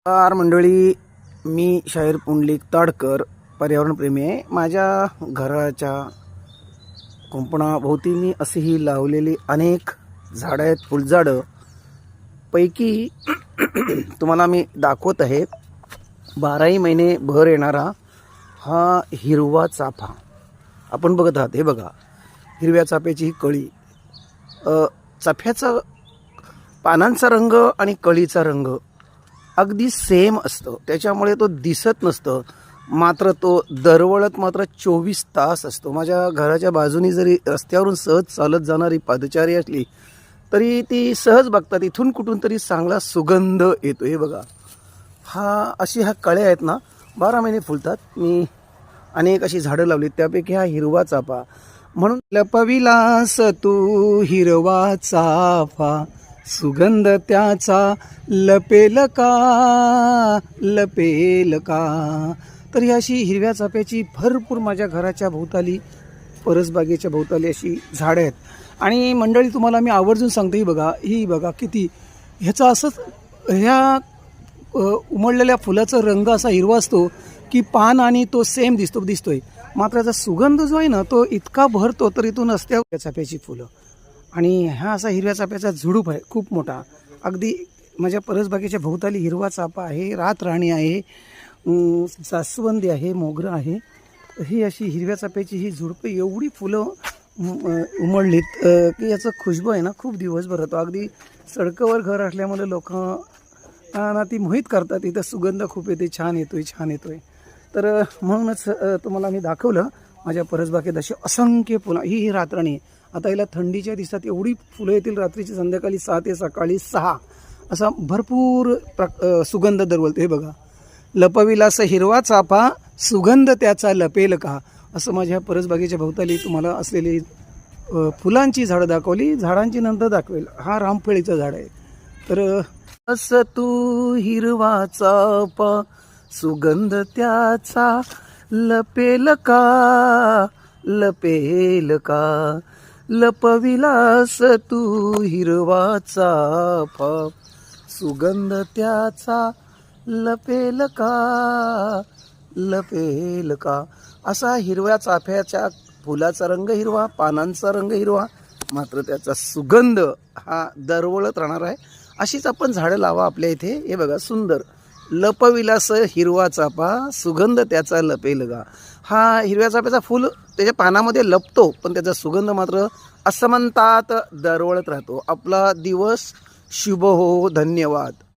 नमस्कार मंडळी, मी शाहीर पुंडलिक ताडकर पर्यावरणप्रेमी आहे. माझ्या घराच्या कुंपणाभोवती मी अशीही लावलेली अनेक झाडं आहेत, फुलझाडं. पैकी तुम्हाला मी दाखवत आहे 12ही महिने भर येणारा हा हिरवा चाफा आपण बघत आहात. हे बघा, हिरव्या चाफ्याची ही कळी. चाफ्याचा पानांचा रंग आणि कळीचा रंग अगदी सेम असतं, त्याच्यामुळे तो दिसत नसतं, मात्र तो दरवळत मात्र 24 तास असतो. माझ्या घराच्या बाजूनी जरी रस्त्यावरून सहज चालत जाणारी पादचारी असली तरी ती सहज बघतात, इथून कुठून तरी चांगला सुगंध येतो. हे बघा, ह्या कळ्या आहेत ना, 12 महिने फुलतात. मी अनेक अशी झाडं लावली, त्यापैकी हा हिरवा चाफा. म्हणून लपविलास तू हिरवा चाफा, सुगंध त्याचा लपेल का, लपेल का. तर ही अशी हिरव्या चाफ्याची भरपूर माझ्या घराच्या भोवताली, परसबागेच्या भोवताली अशी झाडं आहेत. आणि मंडळी, तुम्हाला मी आवर्जून सांगतो, ही बघा किती ह्याचा असंच, ह्या उमळलेल्या फुलाचा रंग असा हिरवा असतो की पान आणि तो सेम दिसतोय, मात्र याचा सुगंध जो आहे ना, तो इतका भरतो तरी तो नसत्या चाफ्याची फुलं. आणि हा असा हिरव्या चाफ्याचा झुडूप आहे, खूप मोठा. अगदी माझ्या परसबागेच्या भोवताली हिरवा चाफा आहे, रातराणी आहे, जास्वंदी आहे, मोगरा आहे. ही अशी हिरव्या चाफ्याची ही झुडपं, एवढी फुलं उमळलीत की याचं खुशबू आहे ना, खूप दिवसभर होतो. अगदी सडकावर घर असल्यामुळे लोक ना ती मोहित करतात, इथं सुगंध खूप येते, छान येतोय. तर म्हणूनच तुम्हाला मी दाखवलं माझ्या परसबागेत अशी असंख्य फुलं. ही रातराणी आहे. आता हिला थंडीच्या दिवसात एवढी फुलं येतील, रात्रीची संध्याकाळी 6 ते सकाळी 6 असा भरपूर सुगंध दरवळतो. हे बघा, लपविलास हिरवा चाफा, सुगंध त्याचा लपेल का. असं माझ्या परसबागेच्या भोवताली तुम्हाला असलेली फुलांची झाडं दाखवली. झाडांची नंतर दाखवेल. हा रामफळीचं झाड आहे. तर असं तू हिरवा चाफा, सुगंध त्याचा लपेल का, लपेल का. लपविलास तू हिरवा चाफा, सुगंध त्याचा लपेल का, लपेल का. असा हिरव्या चाफ्याच्या फुलाचा रंग हिरवा, पानांचा रंग हिरवा, मात्र त्याचा सुगंध हा दरवळत राहणार आहे. अशीच आपण झाडं लावा आपल्या इथे. हे बघा, सुंदर. लपविलास हिरवा चाफा, सुगंध त्याचा लपेल का. हा हिरव्या चाफ्याचा फूल त्याच्या पानामध्ये लपतो, पण त्याचा सुगंध मात्र असमंतात दरवळत राहतो. आपला दिवस शुभ हो. धन्यवाद.